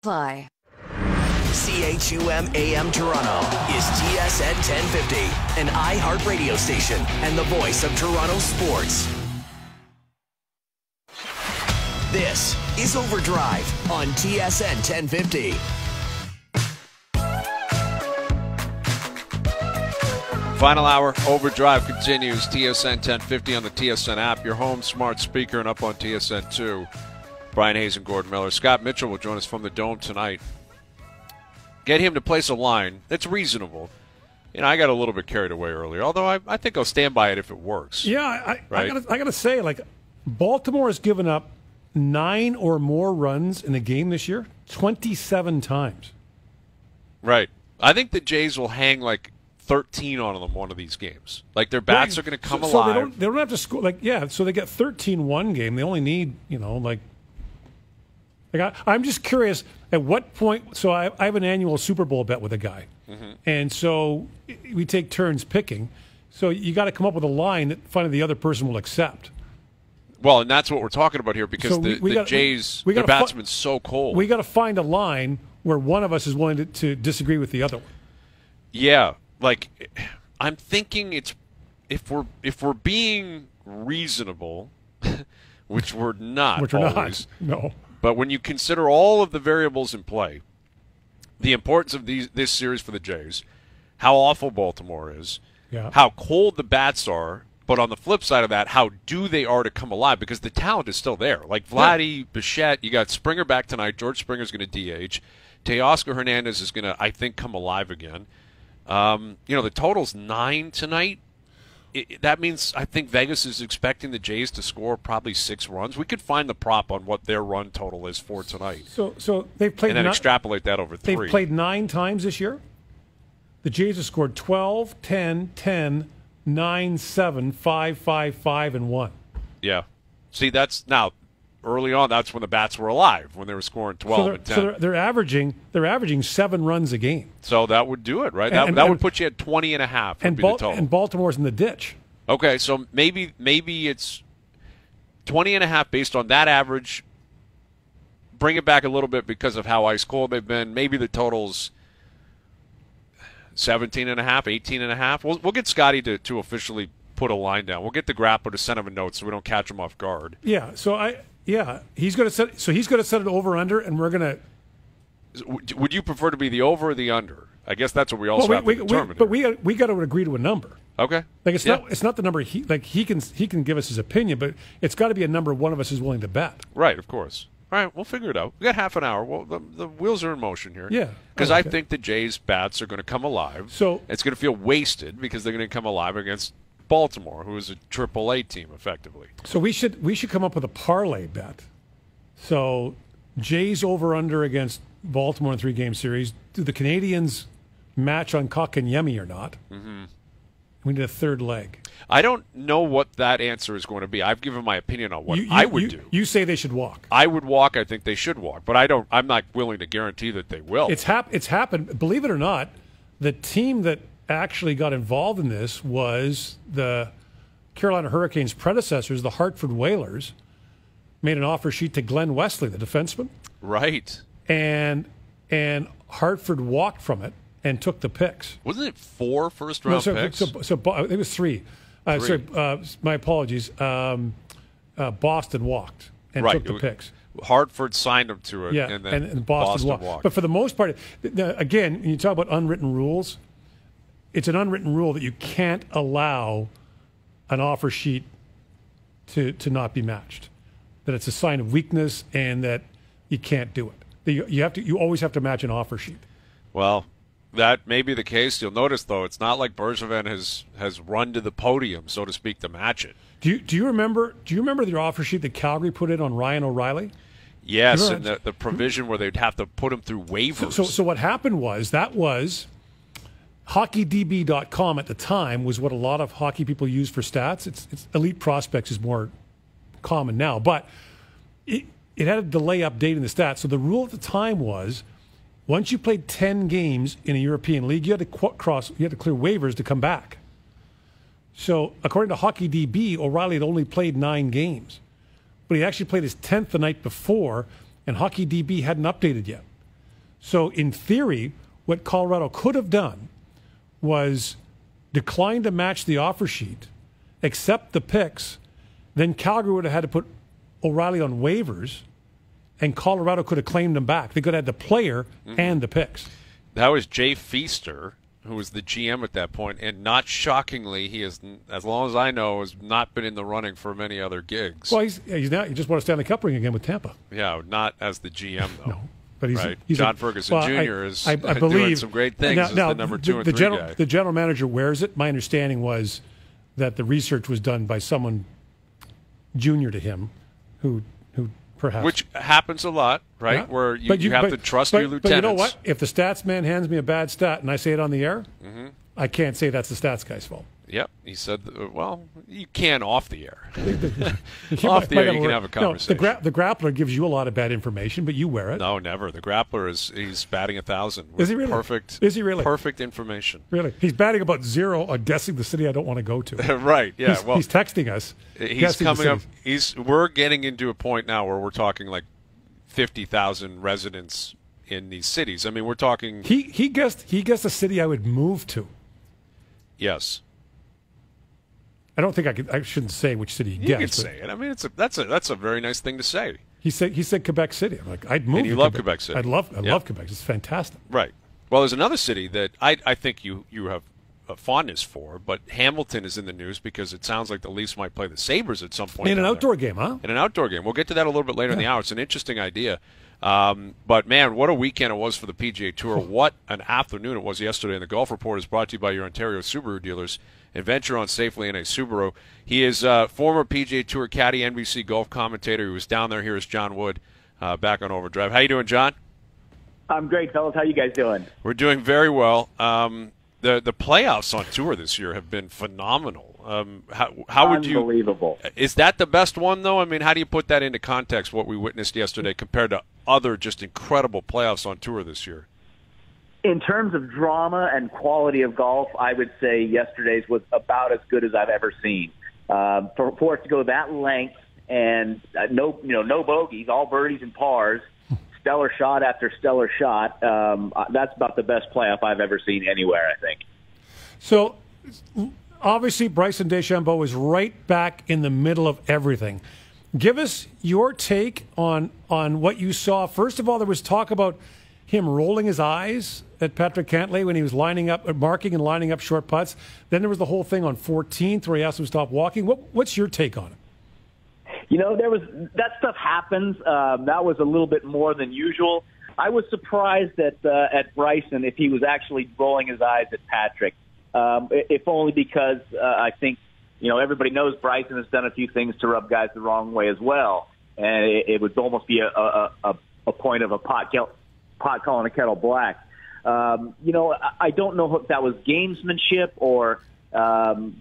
Fly. CHUM AM Toronto is TSN 1050, an iHeart radio station and the voice of Toronto sports. This is Overdrive on TSN 1050. Final hour, Overdrive continues. TSN 1050 on the TSN app, your home smart speaker, and up on TSN 2. Brian Hayes and Gordon Miller. Scott Mitchell will join us from the Dome tonight. Get him to place a line that's reasonable. You know, I got a little bit carried away earlier, although I think I'll stand by it if it works. Yeah, I got to say, like, Baltimore has given up 9 or more runs in a game this year 27 times. Right. I think the Jays will hang like 13 on them one of these games. Like, their bats are going to come alive. So they don't have to score. Like, yeah, so they get 13 one game. They only need, I'm just curious at what point. So I have an annual Super Bowl bet with a guy, and so we take turns picking. So you got to come up with a line that finally the other person will accept. Well, and that's what we're talking about here because So the Jays, their batsman's so cold. We got to find a line where one of us is willing to disagree with the other one. Yeah, like I'm thinking it's if we're being reasonable, which we're not. Which we're always, not. No. But when you consider all of the variables in play, the importance of this series for the Jays, how awful Baltimore is, how cold the bats are, but on the flip side of that, how due they are to come alive because the talent is still there. Like Vladdy, Bichette, you got Springer back tonight. George Springer's going to DH. Teoscar Hernandez is going to, I think, come alive again. The total's 9 tonight. That means I think Vegas is expecting the Jays to score probably 6 runs. We could find the prop on what their run total is for tonight. So they've played, and then extrapolate that over 3. They've played 9 times this year. The Jays have scored 12, 10, 10, 9, 7, 5, 5, 5, and 1. Yeah. See, that's now early on. That's when the bats were alive when they were scoring 12 and 10. So they're averaging 7 runs a game. So that would do it, right? That would put you at 20 and a half. And Baltimore's in the ditch. Okay, so maybe it's 20 and a half based on that average. Bring it back a little bit because of how ice cold they've been. Maybe the total's 17 and a half, 18 and a half. We'll get Scotty to officially put a line down. We'll get the grappler to send him a note so we don't catch him off guard. Yeah. He's going to set it over under, and we're going to. Would you prefer to be the over or the under? I guess that's what we also have to determine. But we got to agree to a number. Okay. Like it's not the number he can give us his opinion, but it's got to be a number one of us is willing to bet. Right. Of course. All right, we'll figure it out. We got half an hour. Well, the wheels are in motion here. Yeah. Because I think the Jays' bats are going to come alive. So it's going to feel wasted because they're going to come alive against Baltimore, who is a AAA team, effectively. So we should come up with a parlay bet. So Jays over under against Baltimore in 3-game series. Do the Canadians match on Kotkaniemi or not? Mm-hmm. We need a third leg. I don't know what that answer is going to be. I've given my opinion on what I would do. You say they should walk. I would walk. I think they should walk, but I'm not willing to guarantee that they will. It's happened. Believe it or not, the team that actually got involved in this was the Carolina Hurricanes' predecessors, the Hartford Whalers, made an offer sheet to Glenn Wesley, the defenseman. Right. And Hartford walked from it and took the picks. Wasn't it 4 first-round picks? So it was 3. Sorry, my apologies. Boston walked and took the picks. Hartford signed them to it, and then and Boston walked. But for the most part, again, when you talk about unwritten rules, it's an unwritten rule that you can't allow an offer sheet to not be matched. That it's a sign of weakness and that you can't do it. You always have to match an offer sheet. Well, that may be the case. You'll notice, though, it's not like Bergevin has run to the podium, so to speak, to match it. Do you remember the offer sheet that Calgary put in on Ryan O'Reilly? Yes, and the provision where they'd have to put him through waivers. So what happened was HockeyDB.com at the time was what a lot of hockey people use for stats. It's Elite Prospects is more common now, but it had a delay update in the stats. So the rule at the time was, once you played 10 games in a European league, you had to clear waivers to come back. So according to HockeyDB, O'Reilly had only played 9 games, but he actually played his 10th the night before, and HockeyDB hadn't updated yet. So in theory, what Colorado could have done was decline to match the offer sheet, accept the picks, then Calgary would have had to put O'Reilly on waivers, and Colorado could have claimed him back. They could have had the player and the picks. That was Jay Feaster, who was the GM at that point, and not shockingly, he is, as long as I know, has not been in the running for many other gigs. Well, he's now, he just won a Stanley Cup ring again with Tampa. Yeah, not as the GM, though. No, but he's, right. he's John Ferguson Jr. is I doing believe, some great things as the number 2 and 3 guy. The general manager wears it. My understanding was that the research was done by someone junior to him who perhaps. Which happens a lot, right? Yeah. Where you have to trust your lieutenants. But you know what? If the stats man hands me a bad stat and I say it on the air, I can't say that's the stats guy's fault. Yep. He said, well, you can off the air. Off the air, you can have a conversation. No, the grappler gives you a lot of bad information, but you wear it. No, never. The grappler he's batting 1,000. Is he really? Perfect. Is he really? Perfect information. Really? He's batting about 0 on guessing the city I don't want to go to. Right. Yeah. He's texting us. He's coming up. We're getting into a point now where we're talking like 50,000 residents in these cities. I mean, we're talking. He guessed a city I would move to. Yes. I don't think I shouldn't say which city he guessed. You can say it. I mean, that's a very nice thing to say. He said Quebec City. I'm like, I'd move. And you love Quebec City. I love Quebec. It's fantastic. Right. Well, there's another city that I think you have a fondness for, but Hamilton is in the news because it sounds like the Leafs might play the Sabres at some point. In an outdoor game, huh? In an outdoor game. We'll get to that a little bit later in the hour. It's an interesting idea. But, man, what a weekend it was for the PGA Tour. What an afternoon it was yesterday. And the Golf Report is brought to you by your Ontario Subaru dealers. And venture on safely in a Subaru. He is former PGA Tour caddy, NBC golf commentator. He was down there. Here is John Wood back on Overdrive. How you doing, John? I'm great, fellas. How you guys doing? We're doing very well. The playoffs on tour this year have been phenomenal. How would you? Unbelievable. Is that the best one, though? I mean, how do you put that into context, what we witnessed yesterday, compared to other just incredible playoffs on tour this year? In terms of drama and quality of golf, I would say yesterday's was about as good as I've ever seen. For it to go that length and no bogeys, all birdies and pars, stellar shot after stellar shot. That's about the best playoff I've ever seen anywhere, I think. So, obviously, Bryson DeChambeau is right back in the middle of everything. Give us your take on what you saw. First of all, there was talk about him rolling his eyes at Patrick Cantlay when he was marking and lining up short putts. Then there was the whole thing on 14th where he asked him to stop walking. What's your take on it? You know, that stuff happens. That was a little bit more than usual. I was surprised at Bryson if he was actually rolling his eyes at Patrick, if only because I think, everybody knows Bryson has done a few things to rub guys the wrong way as well, and it would almost be a point of a pot calling a kettle black. I don't know if that was gamesmanship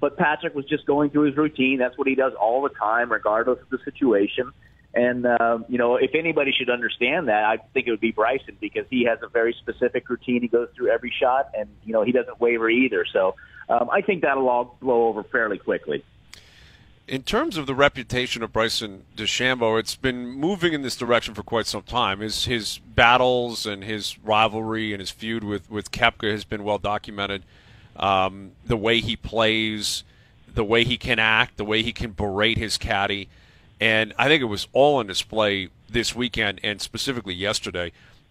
but Patrick was just going through his routine. That's what he does all the time, regardless of the situation. And, if anybody should understand that, I think it would be Bryson, because he has a very specific routine. He goes through every shot, and, he doesn't waver either. So I think that'll all blow over fairly quickly. In terms of the reputation of Bryson DeChambeau, it's been moving in this direction for quite some time. His battles and his rivalry and his feud with Koepka has been well documented. The way he plays, the way he can act, the way he can berate his caddy. And I think it was all on display this weekend and specifically yesterday.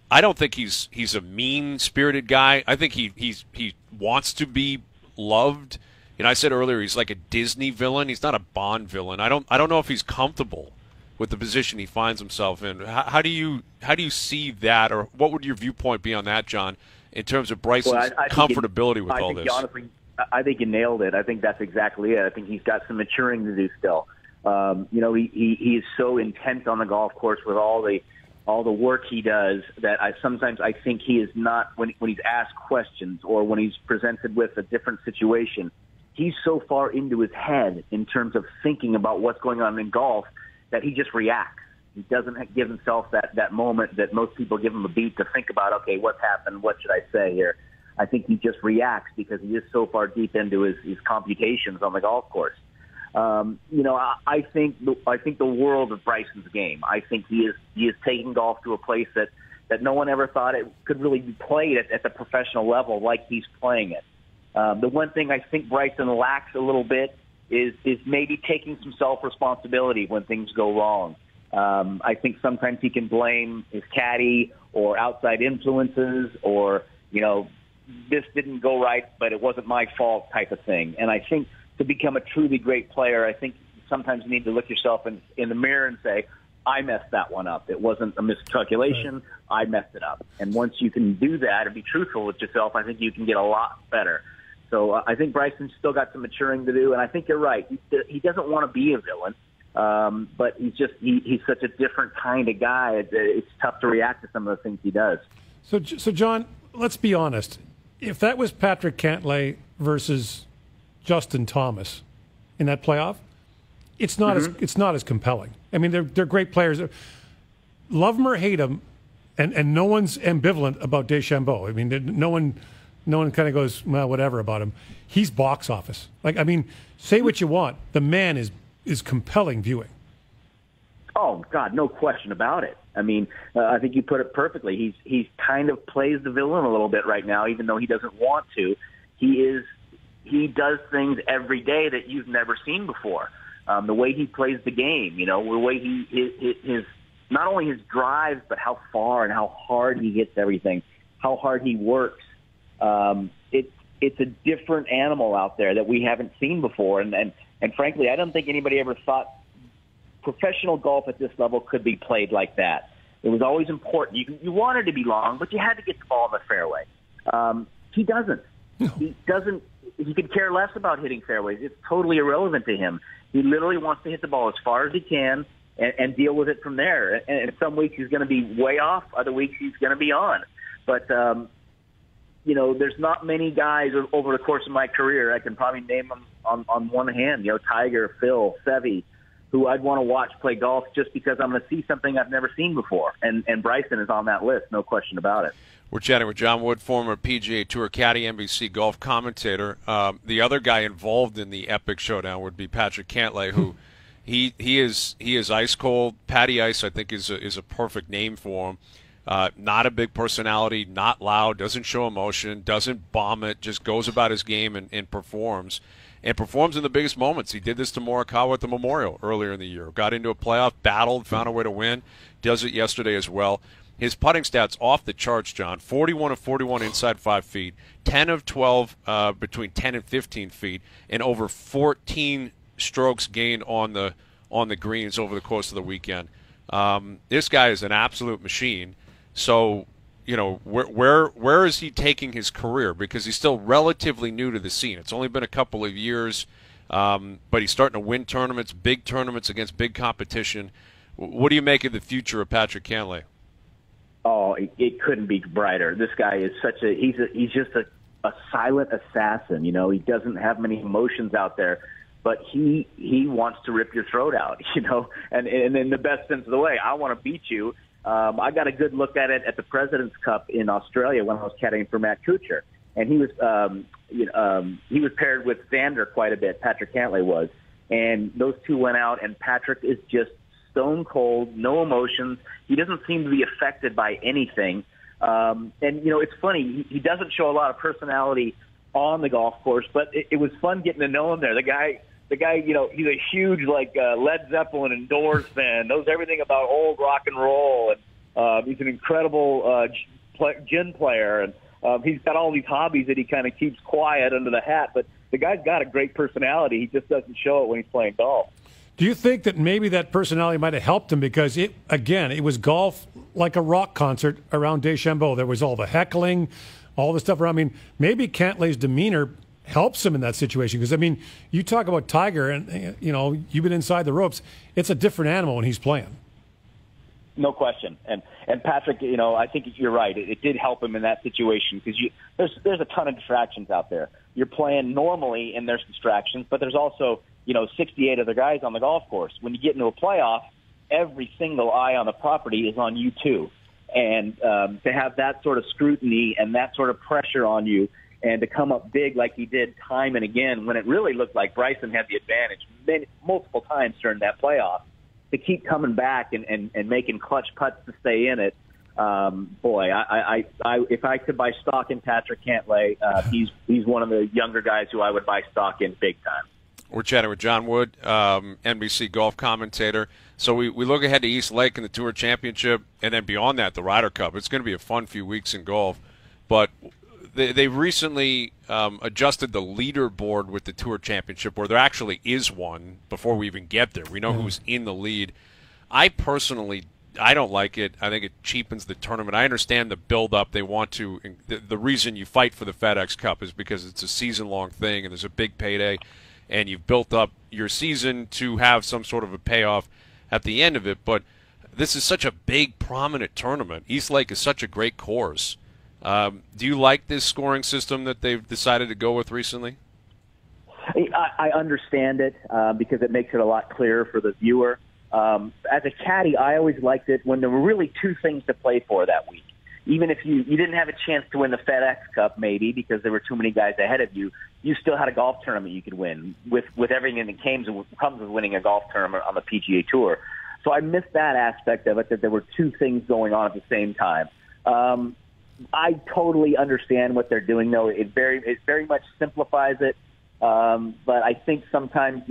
I don't think he's a mean-spirited guy. I think he wants to be loved. I said earlier he's like a Disney villain. He's not a Bond villain. I don't know if he's comfortable with the position he finds himself in. How do you see that, or what would your viewpoint be on that, John, in terms of Bryson's comfortability with all this? Honestly, I think you nailed it. I think that's exactly it. I think he's got some maturing to do still. He is so intent on the golf course with all the work he does that sometimes I think he is not, when he's asked questions or when he's presented with a different situation, he's so far into his head in terms of thinking about what's going on in golf that he just reacts. He doesn't give himself that moment that most people give him a beat to think about, okay, what's happened? What should I say here? I think he just reacts because he is so far deep into his computations on the golf course. I think the world of Bryson's game. I think he is taking golf to a place that that no one ever thought it could really be played at the professional level like he's playing it. The one thing I think Bryson lacks a little bit is maybe taking some self-responsibility when things go wrong. I think sometimes he can blame his caddy or outside influences or, this didn't go right, but it wasn't my fault type of thing. And I think to become a truly great player, I think sometimes you need to look yourself in the mirror and say, I messed that one up. It wasn't a miscalculation. Right. I messed it up. And once you can do that and be truthful with yourself, I think you can get a lot better. So I think Bryson's still got some maturing to do, and I think you're right. He doesn't want to be a villain, but he's such a different kind of guy. It's tough to react to some of the things he does. So John, let's be honest. If that was Patrick Cantlay versus Justin Thomas in that playoff, it's not as compelling. I mean, they're great players. Love them or hate them, and no one's ambivalent about DeChambeau. I mean, no one kind of goes, well, whatever about him. He's box office. Say what you want. The man is compelling viewing. Oh, God, no question about it. I mean, I think you put it perfectly. He's kind of plays the villain a little bit right now, even though he doesn't want to. He does things every day that you've never seen before. The way he plays the game, the way his not only his drives, but how far and how hard he hits everything, how hard he works. It's a different animal out there that we haven't seen before. And frankly, I don't think anybody ever thought professional golf at this level could be played like that. It was always important. You wanted to be long, but you had to get the ball in the fairway. He doesn't. He doesn't. He could care less about hitting fairways. It's totally irrelevant to him. He literally wants to hit the ball as far as he can and deal with it from there. And some weeks he's going to be way off. Other weeks he's going to be on. But, there's not many guys over the course of my career. I can probably name them on one hand. Tiger, Phil, Seve, who I'd want to watch play golf just because I'm going to see something I've never seen before. And Bryson is on that list, no question about it. We're chatting with John Wood, former PGA Tour caddy, NBC golf commentator. The other guy involved in the epic showdown would be Patrick Cantlay, who he is ice cold. Patty Ice, I think, is a perfect name for him. Not a big personality, not loud, doesn't show emotion, doesn't bomb it, just goes about his game and performs. And performs in the biggest moments. He did this to Morikawa at the Memorial earlier in the year. Got into a playoff, battled, found a way to win. Does it yesterday as well. His putting stats off the charts, John. 41 of 41 inside 5 feet, 10 of 12 between 10 and 15 feet, and over 14 strokes gained on the greens over the course of the weekend. This guy is an absolute machine. So, where is he taking his career? Because he's still relatively new to the scene. It's only been a couple of years, but he's starting to win tournaments, big tournaments against big competition. What do you make of the future of Patrick Cantlay? Oh, it couldn't be brighter. This guy is he's just a silent assassin. He doesn't have many emotions out there, but he wants to rip your throat out, and in the best sense of the way. I want to beat you. I got a good look at it at the President's Cup in Australia when I was caddying for Matt Kuchar, and he was paired with Xander quite a bit. Patrick Cantlay was, and those two went out, and Patrick is just stone cold, no emotions. He doesn't seem to be affected by anything. And it's funny. He doesn't show a lot of personality on the golf course, but it was fun getting to know him there. The guy, he's a huge Led Zeppelin and Doors fan. Knows everything about old rock and roll, and he's an incredible gin player. And he's got all these hobbies that he kind of keeps quiet under the hat. But the guy's got a great personality. He just doesn't show it when he's playing golf. Do you think that maybe that personality might have helped him because it was golf like a rock concert around DeChambeau? There was all the heckling, all the stuff around. I mean, maybe Cantlay's demeanor helps him in that situation because, you talk about Tiger and, you've been inside the ropes. It's a different animal when he's playing. No question. And Patrick, I think you're right. It did help him in that situation because there's a ton of distractions out there. You're playing normally and there's distractions, but there's also 68 other guys on the golf course. When you get into a playoff, every single eye on the property is on you too. And to have that sort of scrutiny and that sort of pressure on you and to come up big like he did time and again when it really looked like Bryson had the advantage multiple times during that playoff, to keep coming back and making clutch putts to stay in it, Boy, I if I could buy stock in Patrick Cantlay, he's one of the younger guys who I would buy stock in big time. We're chatting with John Wood, NBC golf commentator. So we look ahead to East Lake in the Tour Championship, and then beyond that, the Ryder Cup. It's going to be a fun few weeks in golf. But they recently adjusted the leaderboard with the Tour Championship, where there actually is one before we even get there. We know who's in the lead. I don't like it. I think it cheapens the tournament. I understand the build-up. They want to. The reason you fight for the FedEx Cup is because it's a season-long thing, and there's a big payday, and you've built up your season to have some sort of a payoff at the end of it. But this is such a big, prominent tournament. East Lake is such a great course. Do you like this scoring system that they've decided to go with recently? I understand it because it makes it a lot clearer for the viewer. As a caddy, I always liked it when there were really two things to play for that week. Even if you didn't have a chance to win the FedEx Cup, maybe because there were too many guys ahead of you, you still had a golf tournament you could win with everything that comes with winning a golf tournament on the PGA Tour. So I missed that aspect of it, that there were two things going on at the same time. I totally understand what they're doing, though. It very much simplifies it. But I think sometimes,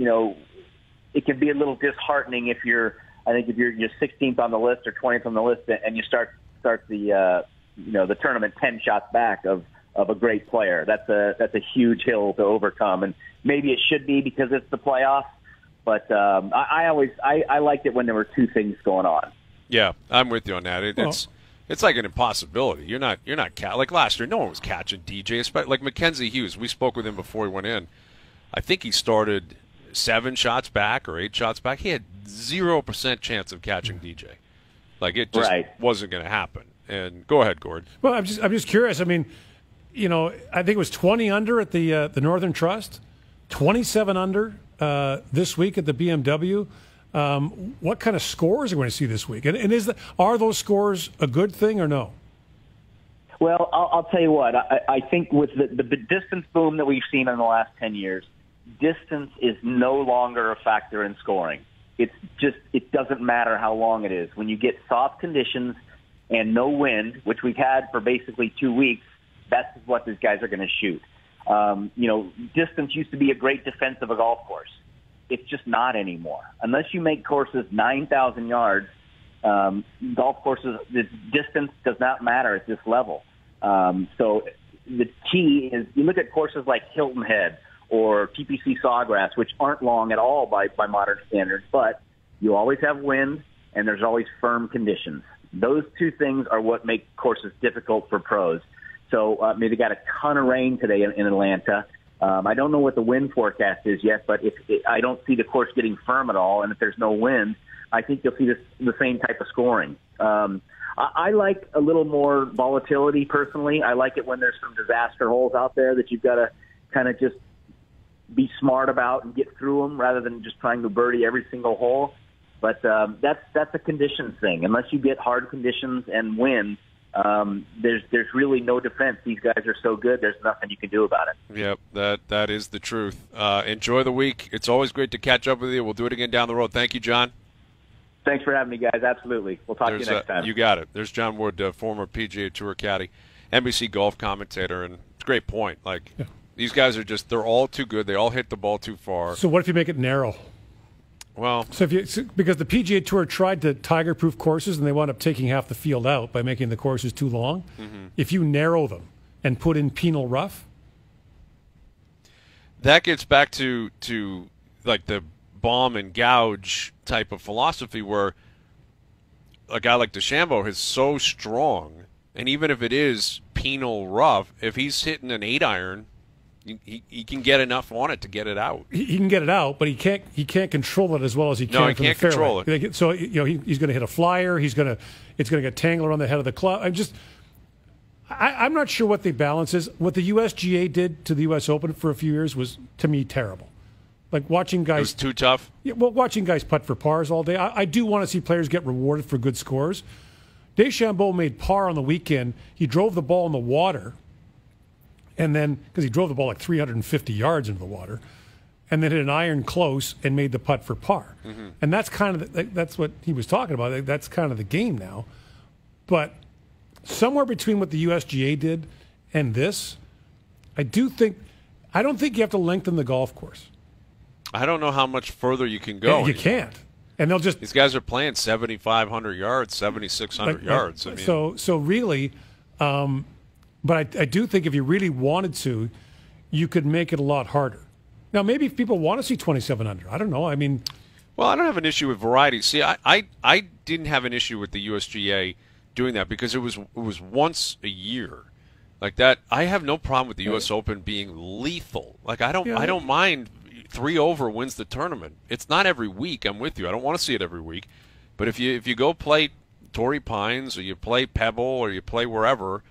it can be a little disheartening if you're 16th on the list or 20th on the list and you start the tournament 10 shots back of a great player. That's a huge hill to overcome, and maybe it should be because it's the playoffs. But I liked it when there were two things going on. Yeah, I'm with you on that. It's like an impossibility. You're not like last year. No one was catching DJ, especially like Mackenzie Hughes. We spoke with him before he went in. I think he started 7 shots back or 8 shots back. He had 0% chance of catching DJ. Like it just wasn't going to happen. And go ahead, Gord. Well, I'm just curious. I mean, I think it was 20 under at the Northern Trust, 27 under this week at the BMW. What kind of scores are we going to see this week? And are those scores a good thing or no? Well, I'll tell you what. I think with the distance boom that we've seen in the last 10 years, distance is no longer a factor in scoring. It doesn't matter how long it is. When you get soft conditions and no wind, which we've had for basically 2 weeks, that's what these guys are going to shoot. Distance used to be a great defense of a golf course. It's just not anymore. Unless you make courses 9,000 yards, golf courses, the distance does not matter at this level. So the key is you look at courses like Hilton Head or TPC Sawgrass, which aren't long at all by modern standards, but you always have wind and there's always firm conditions. Those two things are what make courses difficult for pros. So they got a ton of rain today in Atlanta. I don't know what the wind forecast is yet, but I don't see the course getting firm at all, and if there's no wind, I think you'll see the same type of scoring. I like a little more volatility personally. I like it when there's some disaster holes out there that you've got to kind of just be smart about and get through them rather than just trying to birdie every single hole. But that's a conditions thing. Unless you get hard conditions and wind, there's really no defense. These guys are so good, there's nothing you can do about it. Yep, that is the truth. Enjoy the week. It's always great to catch up with you. We'll do it again down the road. Thank you, John. Thanks for having me, guys. Absolutely. We'll talk to you next time. You got it. There's John Wood, former PGA Tour caddy, NBC golf commentator, and it's a great point. These guys are they're all too good. They all hit the ball too far. So what if you make it narrow? Well, because the PGA Tour tried to tiger-proof courses and they wound up taking half the field out by making the courses too long. Mm-hmm. If you narrow them and put in penal rough, that gets back to like the bomb and gouge type of philosophy, where a guy like DeChambeau is so strong, and even if it is penal rough, if he's hitting an 8-iron. He can get enough on it to get it out. He can get it out, but he can't control it as well as he can. No, he can't control it. So he's going to hit a flyer. It's going to get tangled around the head of the club. I'm not sure what the balance is. What the USGA did to the U.S. Open for a few years was, to me, terrible. Like watching guys. It was too tough. Yeah, well, watching guys putt for pars all day. I do want to see players get rewarded for good scores. DeChambeau made par on the weekend. He drove the ball in the water. And then, because he drove the ball like 350 yards into the water, and then hit an iron close and made the putt for par. Mm-hmm. And that's kind of that's what he was talking about. That's kind of the game now. But somewhere between what the USGA did and this, I don't think you have to lengthen the golf course. I don't know how much further you can go. You can't. And they'll just... These guys are playing 7,500 yards, 7,600 yards. I mean, so really, but I do think if you really wanted to, you could make it a lot harder. Now, maybe if people want to see 27 under, I don't know. I mean... Well, I don't have an issue with variety. See, I didn't have an issue with the USGA doing that because it was once a year. Like that, I have no problem with the U.S. Open being lethal. Like I don't mind 3 over wins the tournament. It's not every week. I'm with you. I don't want to see it every week. But if you go play Torrey Pines or you play Pebble or you play wherever,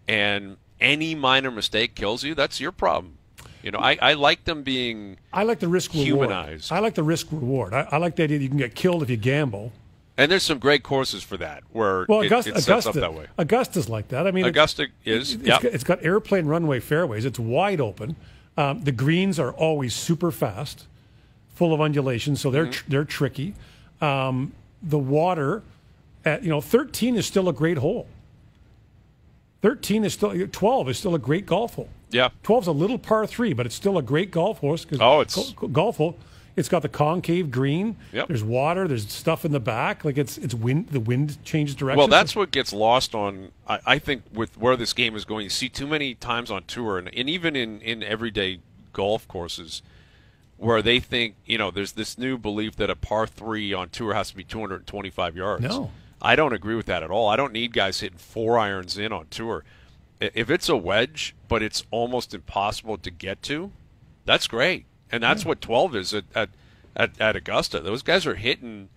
and any minor mistake kills you, that's your problem. You know, I like them being I like the risk humanized. I like the risk reward. I like the idea that you can get killed if you gamble. And there's some great courses for that where it sets up that way. Augusta's like that. I mean, Augusta is. It's got airplane runway fairways. It's wide open. The greens are always super fast, full of undulations, so they're tricky. The water, at 13 is still a great hole. 12 is still a great golf hole. Yeah, 12's a little par 3, but it's still a great golf course. It's golf hole. It's got the concave green. Yep. There's water. There's stuff in the back. Like it's wind. The wind changes direction. Well, that's what gets lost on. I think with where this game is going, you see too many times on tour and even in everyday golf courses where they think there's this new belief that a par 3 on tour has to be 225 yards. No, I don't agree with that at all. I don't need guys hitting 4 irons in on tour. If it's a wedge, but it's almost impossible to get to, that's great. And that's what 12 is at Augusta. Those guys are hitting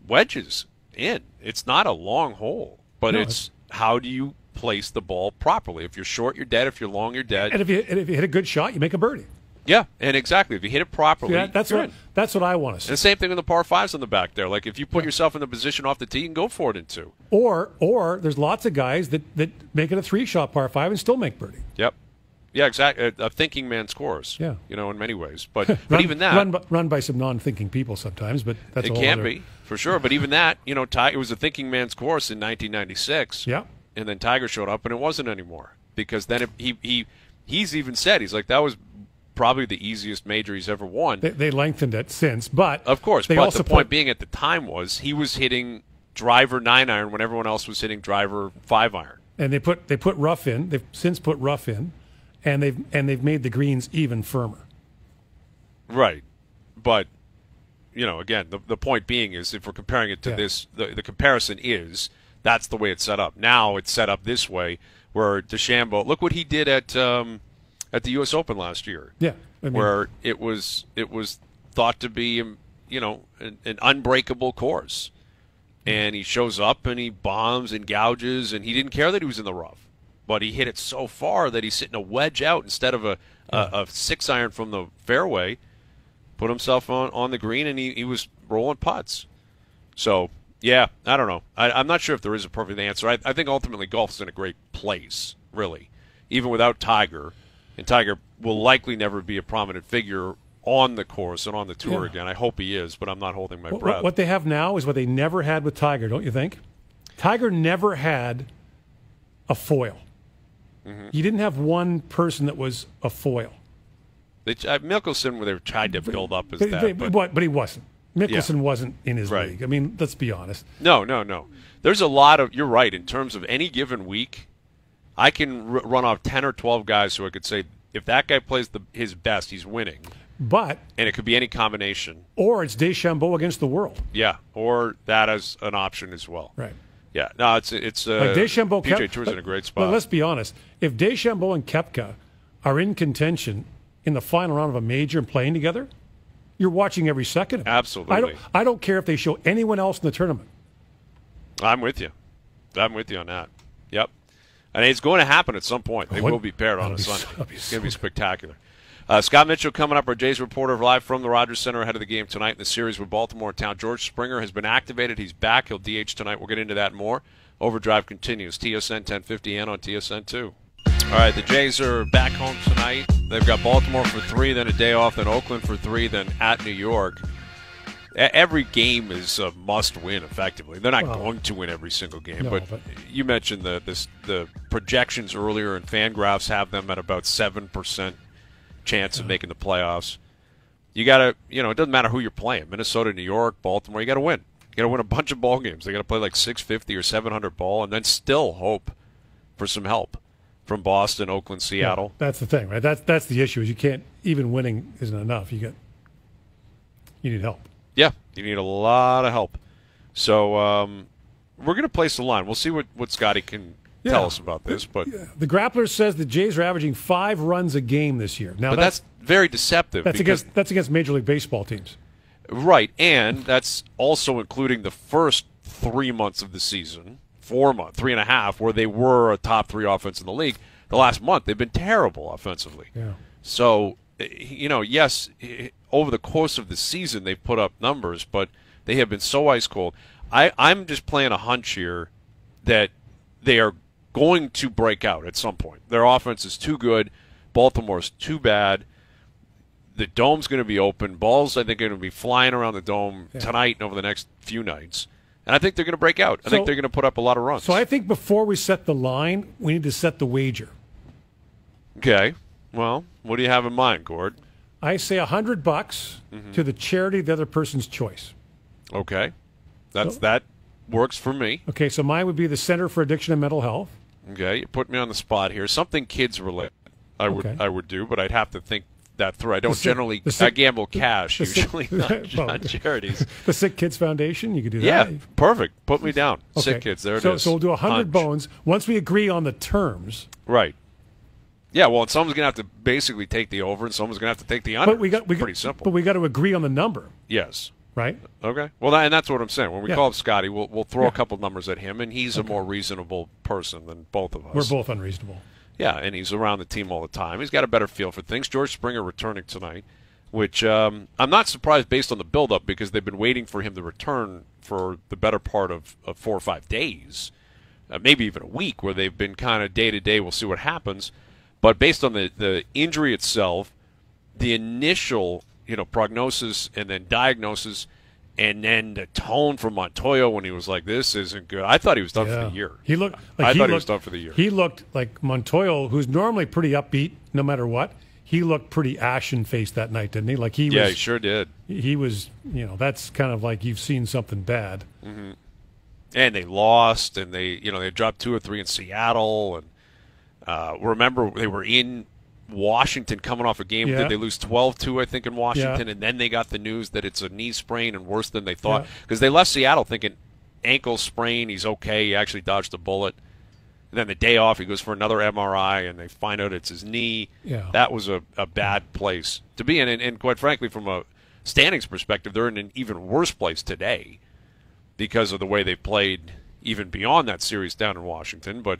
wedges in. It's not a long hole, but it's how do you place the ball properly? If you're short, you're dead. If you're long, you're dead. And if you hit a good shot, you make a birdie. Yeah, and exactly. If you hit it properly, that's what I want to see. And the same thing with the par 5s on the back there. Like if you put yourself in the position off the tee, you can go for it in 2. Or there's lots of guys that make it a 3-shot par 5 and still make birdie. Yep. Yeah, exactly. A thinking man scores. Yeah, in many ways. But even that run by some non-thinking people sometimes. But that's it can be for sure. But even that, it was a thinking man's course in 1996. Yeah, and then Tiger showed up, and it wasn't anymore because then he's even said that was probably the easiest major he's ever won. They lengthened it since, but of course. But the point being at the time was he was hitting driver 9-iron when everyone else was hitting driver 5-iron. And they put rough in. They've since put rough in. And they've made the greens even firmer. Right. But, again, the point being is if we're comparing it to this, the comparison is that's the way it's set up. Now it's set up this way where DeChambeau, look what he did at the U.S. Open last year. Yeah. Where it was thought to be, an unbreakable course. And he shows up and he bombs and gouges and he didn't care that he was in the rough. But he hit it so far that he's hitting a wedge out instead of a 6-iron from the fairway. Put himself on the green, and he was rolling putts. So, yeah, I don't know. I'm not sure if there is a perfect answer. I think ultimately golf's in a great place, really, even without Tiger. And Tiger will likely never be a prominent figure on the course and on the tour again. I hope he is, but I'm not holding my breath. What they have now is what they never had with Tiger, don't you think? Tiger never had a foil. Mm-hmm. You didn't have one person that was a foil. Mickelson, they tried to build up as that. But he wasn't. Mickelson wasn't in his league. I mean, let's be honest. No. There's a lot of – you're right. In terms of any given week, I can run off 10 or 12 guys who I could say, if that guy plays his best, he's winning. And it could be any combination. Or it's DeChambeau against the world. Yeah, or that as an option as well. Right. Yeah, no, it's like DeChambeau, PGA Tour's in a great spot. But let's be honest. If DeChambeau and Koepka are in contention in the final round of a major and playing together, you're watching every second of it. Absolutely. I don't care if they show anyone else in the tournament. I'm with you. I'm with you on that. Yep. And it's going to happen at some point. They will be paired on a Sunday. It's going to be spectacular. Scott Mitchell coming up, our Jays reporter live from the Rogers Center ahead of the game tonight in the series with Baltimore in town. George Springer has been activated. He's back. He'll DH tonight. We'll get into that more. Overdrive continues. TSN 1050N on TSN 2. All right, the Jays are back home tonight. They've got Baltimore for 3, then a day off, then Oakland for 3, then at New York. Every game is a must-win, effectively. They're not going to win every single game, no, but you mentioned the projections earlier, and FanGraphs have them at about 7% chance of making the playoffs. You got to, it doesn't matter who you're playing. Minnesota, New York, Baltimore, you got to win. You got to win a bunch of ball games. They got to play like 650 or 700 ball, and then still hope for some help from Boston, Oakland, Seattle. Yeah, that's the thing, right? That's the issue. Is you can't, even winning isn't enough. You need help. Yeah, you need a lot of help. So we're going to place the line. We'll see what Scotty can tell us about this. But the Grappler says the Jays are averaging 5 runs a game this year. Now that's very deceptive. That's against Major League Baseball teams. Right, and that's also including the first 3 months of the season, 4 months, 3.5, where they were a top 3 offense in the league. The last month, they've been terrible offensively. Yeah. So, yes, over the course of the season, they've put up numbers, but they have been so ice cold. I'm just playing a hunch here that they are going to break out at some point. Their offense is too good. Baltimore's too bad. The dome's going to be open. Balls, I think, are going to be flying around the dome tonight and over the next few nights. And I think they're going to break out. I think they're going to put up a lot of runs. So I think before we set the line, we need to set the wager. Okay. Well, what do you have in mind, Gord? I say $100 to the charity of the other person's choice. Okay. That works for me. Okay, so mine would be the Center for Addiction and Mental Health. Okay, you put me on the spot here. Something kids related I would do, but I'd have to think that through. I don't generally I gamble cash usually, not charities. The Sick Kids Foundation, you could do that. Yeah, perfect. Put me down. Okay. Sick Kids, there it is. So we'll do 100 bones once we agree on the terms. Right. Yeah, well, and someone's going to have to basically take the over, and someone's going to have to take the under. Pretty simple. But we got to agree on the number. Yes. Right? Okay. Well, and that's what I'm saying. When we call up Scotty, we'll throw a couple numbers at him, and he's a more reasonable person than both of us. We're both unreasonable. Yeah, and he's around the team all the time. He's got a better feel for things. George Springer returning tonight, which I'm not surprised based on the build-up because they've been waiting for him to return for the better part of 4 or 5 days, maybe even a week, where they've been kind of day-to-day, we'll see what happens. But based on the injury itself, the initial prognosis and then diagnosis, and then the tone from Montoya when he was like, "This isn't good." I thought he was done for the year. He looked. I thought he was done for the year. He looked like Montoya, who's normally pretty upbeat no matter what. He looked pretty ashen-faced that night, didn't he? Like he was. Yeah, he sure did. He was. That's kind of like you've seen something bad. Mm-hmm. And they lost, and they dropped 2 or 3 in Seattle, and remember they were in Washington coming off a game. Did they lose 12-2, I think, in Washington? And then they got the news that it's a knee sprain and worse than they thought. Because they left Seattle thinking ankle sprain, he's okay, he actually dodged a bullet. And then the day off, he goes for another MRI, and they find out it's his knee. Yeah. That was a bad place to be in. And quite frankly, from a standings perspective, they're in an even worse place today because of the way they played even beyond that series down in Washington. But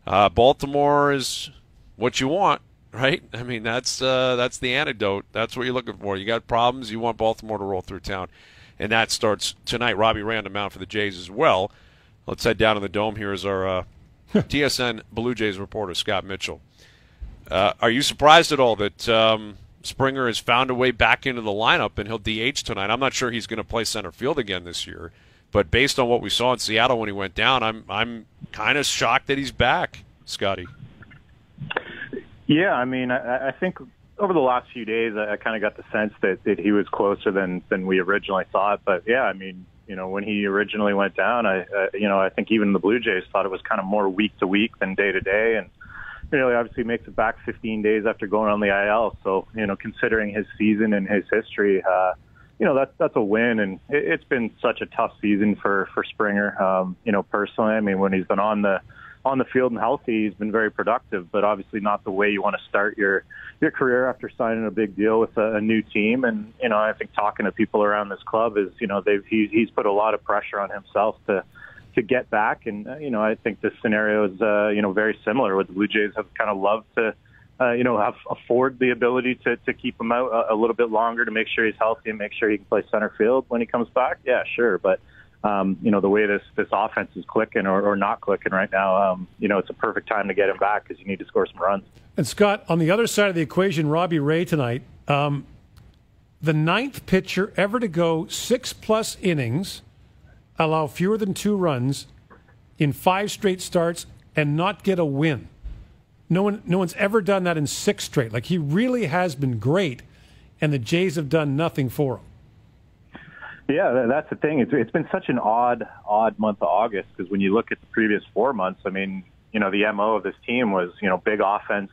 Baltimore is what you want. Right? I mean, that's the antidote. That's what you're looking for. You got problems, you want Baltimore to roll through town. And that starts tonight. Robbie Ray on the mound for the Jays as well. Let's head down to the Dome. Here is our TSN Blue Jays reporter, Scott Mitchell. Are you surprised at all that Springer has found a way back into the lineup and he'll DH tonight? I'm not sure he's going to play center field again this year. But based on what we saw in Seattle when he went down, I'm kind of shocked that he's back, Scotty. Yeah, I mean, I think over the last few days, I kind of got the sense that he was closer than we originally thought. But yeah, I mean, when he originally went down, I think even the Blue Jays thought it was kind of more week to week than day to day, and really obviously makes it back 15 days after going on the IL. So considering his season and his history, that's a win, and it's been such a tough season for Springer. Personally, I mean, when he's been on the field and healthy, he's been very productive, but obviously not the way you want to start your career after signing a big deal with a new team. And, I think talking to people around this club is, he's put a lot of pressure on himself to get back. And, I think this scenario is, very similar. What the Blue Jays have kind of loved to, afford the ability to keep him out a little bit longer to make sure he's healthy and make sure he can play center field when he comes back. Yeah, sure. But, the way this offense is clicking or not clicking right now, it's a perfect time to get him back because you need to score some runs. And Scott, on the other side of the equation, Robbie Ray tonight, the 9th pitcher ever to go 6+ innings, allow fewer than 2 runs in 5 straight starts, and not get a win. No one's ever done that in 6 straight. Like, he really has been great, and the Jays have done nothing for him. Yeah, that's the thing. It's been such an odd month of August, because when you look at the previous 4 months, I mean, you know, the MO of this team was, you know, big offense,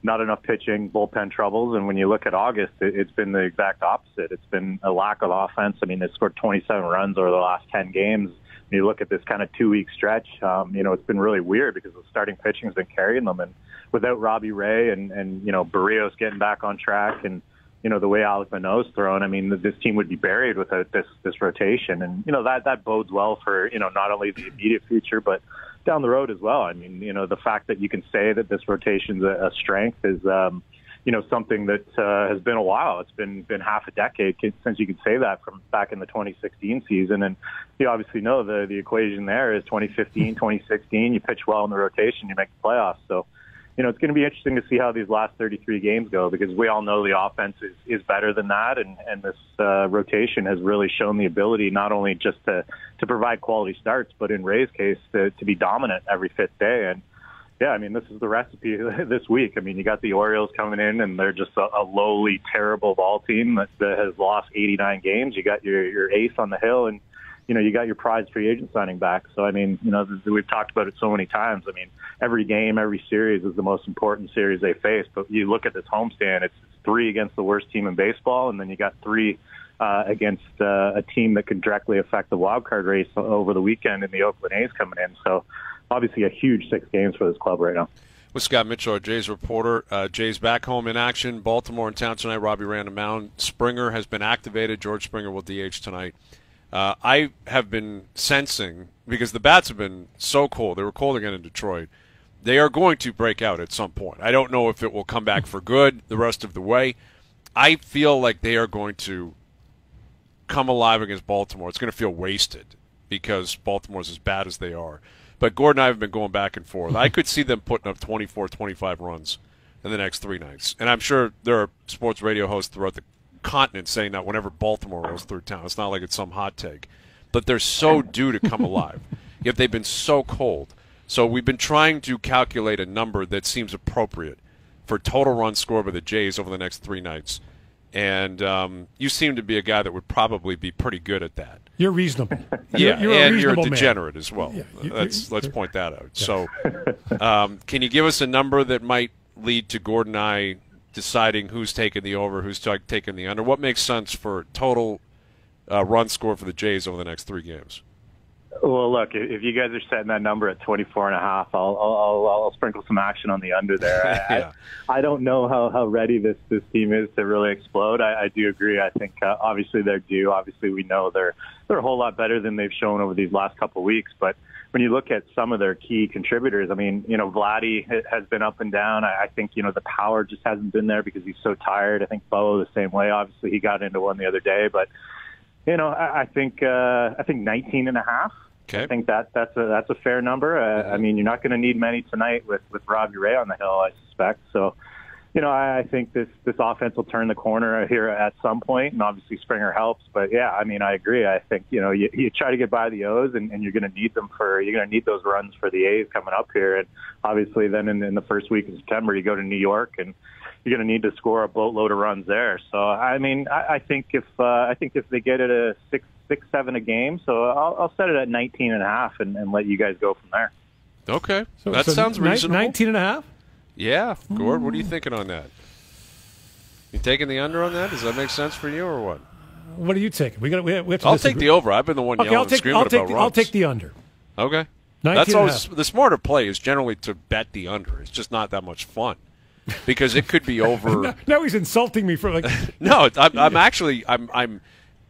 not enough pitching, bullpen troubles. And when you look at August, it's been the exact opposite. It's been a lack of offense. I mean, they scored 27 runs over the last 10 games. When you look at this kind of 2-week stretch, you know, it's been really weird because the starting pitching has been carrying them. And without Robbie Ray and you know, Barrios getting back on track, and you know, the way Alec Manoah's thrown, I mean, this team would be buried without this rotation. And, you know, that bodes well for, you know, not only the immediate future, but down the road as well. I mean, you know, the fact that you can say that this rotation's a strength is, you know, something that has been a while. It's been half a decade since you could say that, from back in the 2016 season. And you obviously know the equation there is 2015, 2016, you pitch well in the rotation, you make the playoffs. So, you know, it's going to be interesting to see how these last 33 games go, because we all know the offense is better than that, and this rotation has really shown the ability not only just to provide quality starts, but in Ray's case to be dominant every 5th day. And yeah, I mean, this is the recipe this week. I mean, you got the Orioles coming in, and they're just a lowly, terrible ball team that has lost 89 games. You got your ace on the hill, and you know, you got your prize free agent signing back. So, I mean, you know, we've talked about it so many times. I mean, every game, every series is the most important series they face. But you look at this homestand, it's 3 against the worst team in baseball, and then you got 3 against a team that could directly affect the wild card race over the weekend in the Oakland A's coming in. So, obviously, a huge 6 games for this club right now. With Scott Mitchell, our Jays reporter. Jays back home in action. Baltimore in town tonight. Robbie Ray on the mound. Springer has been activated. George Springer will DH tonight. I have been sensing, because the bats have been so cold, they were cold again in Detroit, they are going to break out at some point. I don't know if it will come back for good the rest of the way. I feel like they are going to come alive against Baltimore. It's going to feel wasted because Baltimore's as bad as they are. But Gordon and I have been going back and forth. I could see them putting up 24, 25 runs in the next 3 nights. And I'm sure there are sports radio hosts throughout the continent saying that whenever Baltimore rolls through town. It's not like it's some hot take. But they're so due to come alive. Yet they've been so cold. So we've been trying to calculate a number that seems appropriate for total runs scored by the Jays over the next 3 nights. And you seem to be a guy that would probably be pretty good at that. You're reasonable. Yeah, you're a degenerate man. As well. Yeah, let's point that out. Yeah. So can you give us a number that might lead to Gordon and I deciding who's taking the over, who's taking the under? What makes sense for total run score for the Jays over the next 3 games? Well, look, if you guys are setting that number at 24.5, I'll sprinkle some action on the under there. Yeah. I don't know how ready this team is to really explode. I do agree. I think obviously they're due. Obviously we know they're a whole lot better than they've shown over these last couple of weeks. But when you look at some of their key contributors, I mean, you know, Vladdy has been up and down. I think, you know, the power just hasn't been there because he's so tired. I think Bo the same way. Obviously he got into one the other day, but you know, I think 19.5. Okay. I think that's a fair number. I mean, you're not going to need many tonight with Robbie Ray on the hill, I suspect. So, you know, I think this offense will turn the corner here at some point, and obviously Springer helps. But yeah, I mean, I agree. I think, you know, you try to get by the O's, and you're going to need them you're going to need those runs for the A's coming up here. And obviously, then in the first week of September, you go to New York, and you're going to need to score a boatload of runs there. So, I mean, I think if they get it a 6-7 a game, so I'll set it at 19.5 and let you guys go from there. Okay, that sounds reasonable. 19.5. Yeah, Gord, what are you thinking on that? You taking the under on that? Does that make sense for you or what? What are you taking? We have to I'll take the over. I've been the one yelling and screaming about runs. I'll take the under. Okay. That's always the smarter play is generally to bet the under. It's just not that much fun because it could be over. Now he's insulting me for like. No,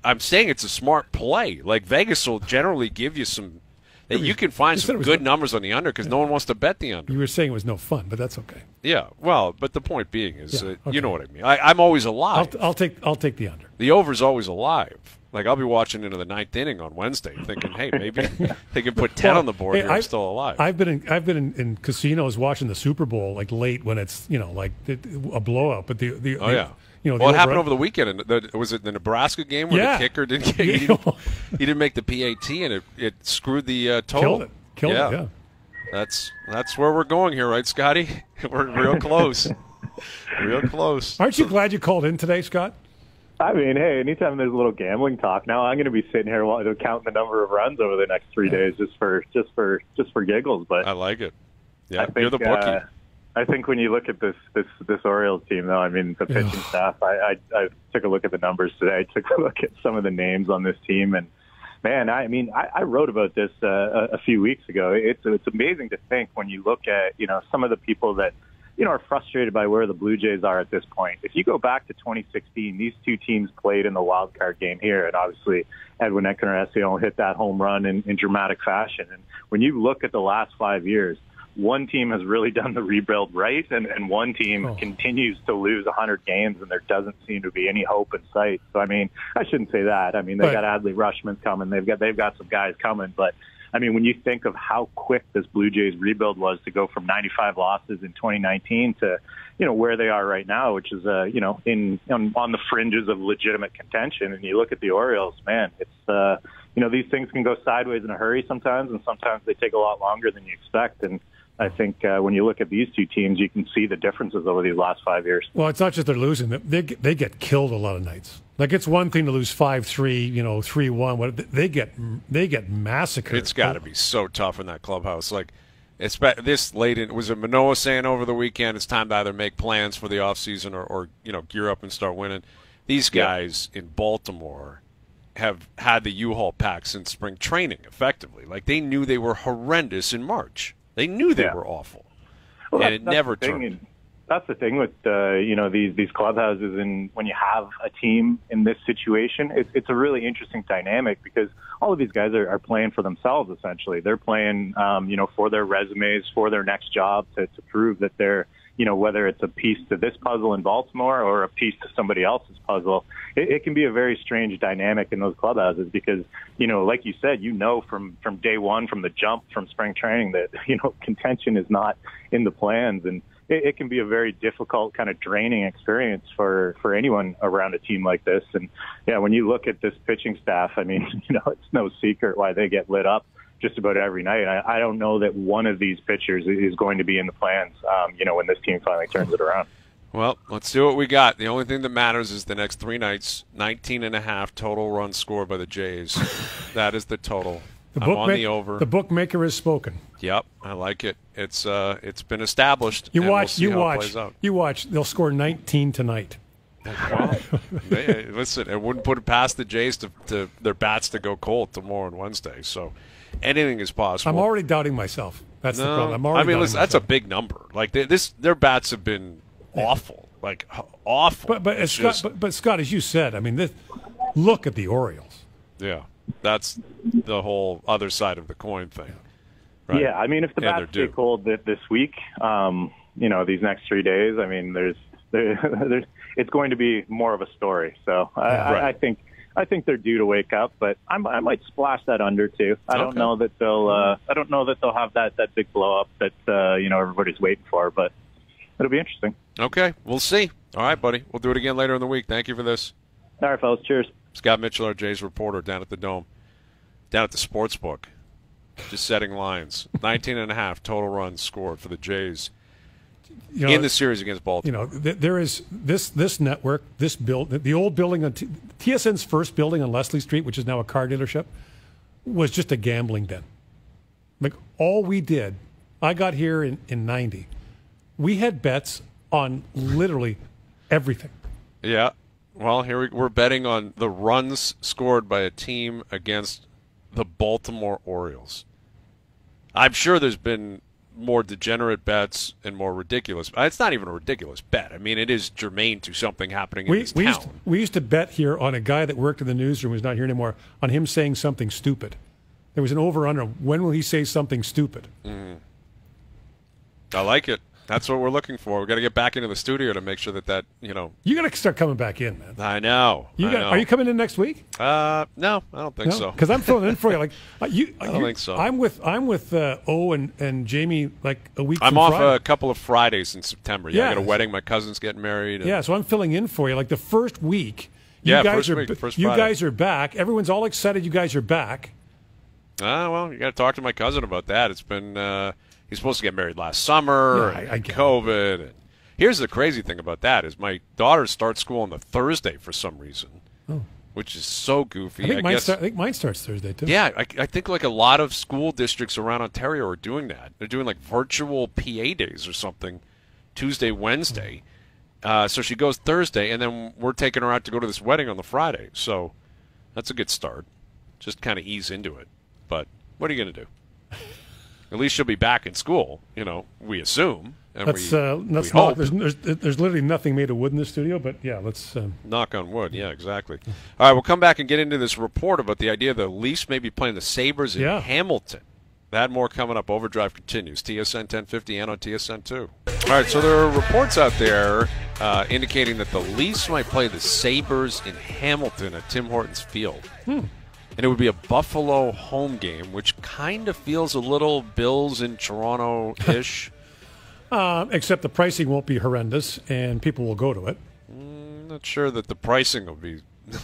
I'm saying it's a smart play. Like Vegas will generally give you some. You can find some good numbers on the under because no one wants to bet the under. You were saying it was no fun, but that's okay. Yeah, well, but the point being is, Yeah, okay. you know what I mean. I'm always alive. I'll take the under. The over's always alive. Like, I'll be watching into the 9th inning on Wednesday thinking, hey, maybe they can put 10 on the board here. I'm still alive. I've been in casinos watching the Super Bowl, like, late when it's, like a blowout. But Well, it happened over the weekend. Was it the Nebraska game where the kicker didn't get, he didn't make the PAT and it screwed the total? Killed it, yeah. That's where we're going here, right, Scotty? We're real close. Real close. Aren't you glad you called in today, Scott? I mean, hey, anytime there's a little gambling talk, now I'm going to be sitting here counting the number of runs over the next 3 days just for giggles. But I like it. Yeah, you're the bookie. I think when you look at this Orioles team, though, I mean, the pitching staff. I took a look at the numbers today. I took a look at some of the names on this team, and man, I wrote about this a few weeks ago. It's amazing to think when you look at some of the people that are frustrated by where the Blue Jays are at this point. If you go back to 2016, these two teams played in the wild card game here, and obviously Edwin Encarnacion hit that home run in dramatic fashion. And when you look at the last 5 years, one team has really done the rebuild right, and one team continues to lose 100 games, and there doesn't seem to be any hope in sight. So, I mean, I shouldn't say that. I mean, they've got Adley Rutschman coming. They've got some guys coming, but I mean, when you think of how quick this Blue Jays rebuild was to go from 95 losses in 2019 to, where they are right now, which is, on the fringes of legitimate contention. And you look at the Orioles, man, it's, these things can go sideways in a hurry sometimes, and sometimes they take a lot longer than you expect. And I think when you look at these two teams, you can see the differences over these last 5 years. Well, it's not just they're losing; they get killed a lot of nights. Like, it's one thing to lose 5-3, 3-1. They get massacred. It's got to be so tough in that clubhouse. Like, it's this late in. Was it Manoah saying over the weekend it's time to either make plans for the offseason or gear up and start winning? These guys in Baltimore have had the U-Haul pack since spring training. Effectively, like, they knew they were horrendous in March. They knew they were awful, and it never turned. That's the thing with these clubhouses, and when you have a team in this situation, it's a really interesting dynamic because all of these guys are playing for themselves. Essentially, they're playing for their resumes, for their next job, to prove that they're whether it's a piece to this puzzle in Baltimore or a piece to somebody else's puzzle. It can be a very strange dynamic in those clubhouses because like you said, from day one, from the jump, from spring training, that contention is not in the plans, and it can be a very difficult, kind of draining experience for anyone around a team like this. And yeah, when you look at this pitching staff, I mean, it's no secret why they get lit up just about every night. I don't know that one of these pitchers is going to be in the plans, when this team finally turns it around. Well, let's do what we got. The only thing that matters is the next 3 nights, 19.5 total runs scored by the Jays. That is the total. I'm on the over. The bookmaker has spoken. Yep, I like it. It's been established. You watch. They'll score 19 tonight. Well, listen, it wouldn't put it past the Jays to their bats to go cold tomorrow and Wednesday. So anything is possible. I'm already doubting myself. That's the problem. Listen, that's a big number. Like their bats have been awful, like awful. But Scott, as you said, I mean, look at the Orioles. Yeah. That's the whole other side of the coin thing. Right? Yeah, I mean, if the bats stay cold this week, these next 3 days, I mean, there's it's going to be more of a story. So I think they're due to wake up, but I might splash that under too. I don't know that they'll have that big blow up that everybody's waiting for, but it'll be interesting. Okay, we'll see. All right, buddy. We'll do it again later in the week. Thank you for this. All right, fellas. Cheers. Scott Mitchell, our Jays reporter, down at the Dome, down at the Sportsbook, just setting lines. 19.5 total runs scored for the Jays in the series against Baltimore. There is this network, the old building, TSN's first building on Leslie Street, which is now a car dealership, was just a gambling den. Like, all we did, I got here in 90. We had bets on literally everything. Yeah. Well, here we're betting on the runs scored by a team against the Baltimore Orioles. I'm sure there's been more degenerate bets and more ridiculous. It's not even a ridiculous bet. I mean, it is germane to something happening in this town. We used to bet here on a guy that worked in the newsroom who's not here anymore, on him saying something stupid. There was an over-under. When will he say something stupid? I like it. That's what we're looking for. We've got to get back into the studio to make sure that You got to start coming back in, man. I know. Are you coming in next week? No, I don't think so. Because I'm filling in for you. I don't think so. I'm with O and Jamie like a week. I'm off Friday. a couple of Fridays in September. Yeah, I got a wedding. My cousin's getting married. Yeah, so I'm filling in for you. Like the first week. You guys are back. Everyone's all excited. You guys are back. Well, you got to talk to my cousin about that. It's been he's supposed to get married last summer. I COVID. And here's the crazy thing about that is my daughter starts school on the Thursday for some reason, which is so goofy. I think mine starts Thursday too. Yeah, I think like a lot of school districts around Ontario are doing that. They're doing like virtual PA days or something, Tuesday, Wednesday. So she goes Thursday, and then we're taking her out to go to this wedding on the Friday. So that's a good start. Just kind of ease into it. But what are you going to do? At least she'll be back in school, we assume. And let's we hope. hope. There's literally nothing made of wood in the studio, but yeah, let's... knock on wood, yeah, exactly. All right, we'll come back and get into this report about the idea the Leafs may be playing the Sabres in Hamilton. That more coming up. Overdrive continues. TSN 1050 and on TSN 2. All right, so there are reports out there indicating that the Leafs might play the Sabres in Hamilton at Tim Hortons Field. And it would be a Buffalo home game, which kind of feels a little Bills in Toronto-ish. Except the pricing won't be horrendous, and people will go to it. Not sure that the pricing will be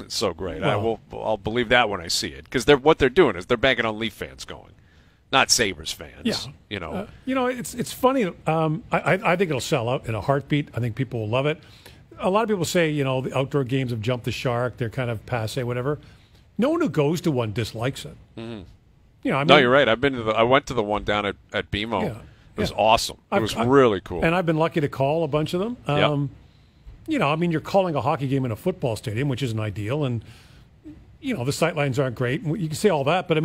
so great. Well, I'll believe that when I see it, because what they're doing is they're banking on Leaf fans going, not Sabres fans. Yeah. It's funny. I think it'll sell out in a heartbeat. I think people will love it. A lot of people say, the outdoor games have jumped the shark. They're kind of passé, whatever. No one who goes to one dislikes it. Mm-hmm. No, you're right. I went to the one down at BMO. Yeah. It was awesome. It was really cool. And I've been lucky to call a bunch of them. You're calling a hockey game in a football stadium, which isn't ideal, and the sightlines aren't great. You can say all that, but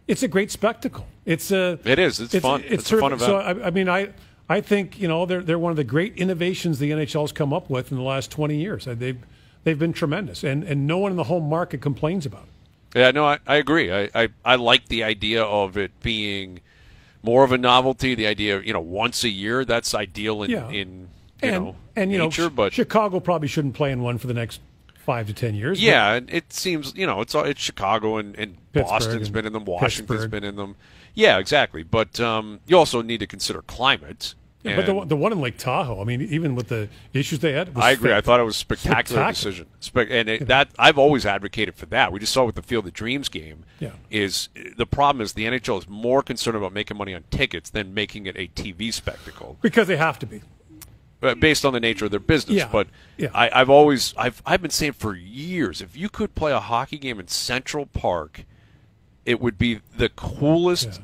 it's a great spectacle. It is. It's fun. It's a fun event. So I think they're one of the great innovations the NHL's come up with in the last 20 years. They've been tremendous, and no one in the home market complains about it. Yeah, no, I agree. I like the idea of it being more of a novelty. The idea of once a year, that's ideal in nature. But Chicago probably shouldn't play in one for the next 5 to 10 years. Yeah, and it seems it's Chicago and Boston's been in them, Washington's been in them. Yeah, exactly. But you also need to consider climate. Yeah, but the one in Lake Tahoe, even with the issues they had, I agree. I thought it was a spectacular decision. That I've always advocated for that. We just saw with the Field of Dreams game. Yeah. Is the problem is the NHL is more concerned about making money on tickets than making it a TV spectacle because they have to be. Based on the nature of their business, yeah. I've been saying for years, if you could play a hockey game in Central Park, it would be the coolest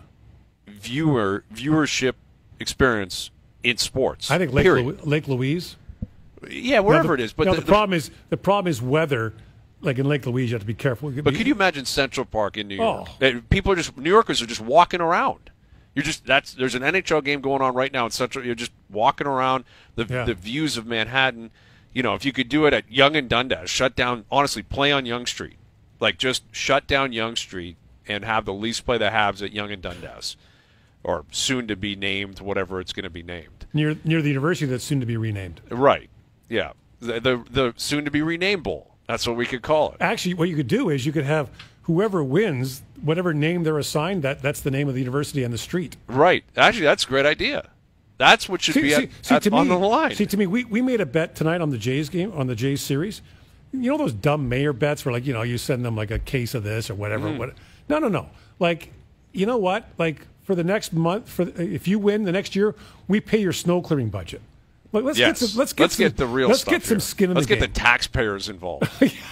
viewership experience in sports. I think Lake Louise. Yeah, wherever it is. But the problem is weather. Like in Lake Louise, you have to be careful. But could you imagine Central Park in New York? New Yorkers are just walking around. There's an NHL game going on right now in Central. You're just walking around the views of Manhattan. If you could do it at Yonge and Dundas, shut down. Honestly, play on Yonge Street, just shut down Yonge Street and have the Leafs play the Habs at Yonge and Dundas, or soon to be named whatever it's going to be named near the university that's soon to be renamed. Right. Yeah. The soon to be renamed bowl. That's what we could call it. Actually, what you could do is you could have whoever wins, whatever name they're assigned, that's the name of the university and the street. Right. Actually, that's a great idea. That's what should be on the line. See, to me, we made a bet tonight on the Jays game, on the Jays series. Those dumb mayor bets where, you send them, a case of this or whatever. No. You know what? For the next month, if you win the next year, we pay your snow clearing budget. Let's get the real stuff. Let's get some skin in the game. Let's get the taxpayers involved.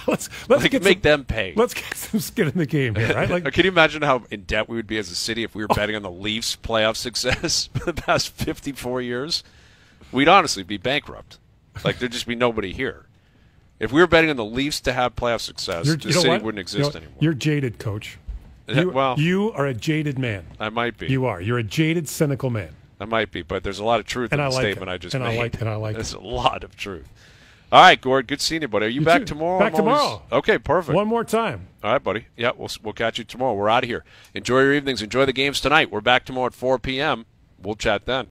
let's make them pay. Let's get some skin in the game here, right? Can you imagine how in debt we would be as a city if we were betting on the Leafs' playoff success for the past 54 years? We'd honestly be bankrupt. There'd just be nobody here. If we were betting on the Leafs to have playoff success, the city wouldn't exist anymore. You're jaded, Coach. You are a jaded man. I might be. You are. You're a jaded, cynical man. I might be, but there's a lot of truth in the statement I just made. I like it. There's a lot of truth. All right, Gord, good seeing you, buddy. Are you back tomorrow? Back tomorrow. Okay, perfect. One more time. All right, buddy. Yeah, we'll catch you tomorrow. We're out of here. Enjoy your evenings. Enjoy the games tonight. We're back tomorrow at 4 p.m. We'll chat then.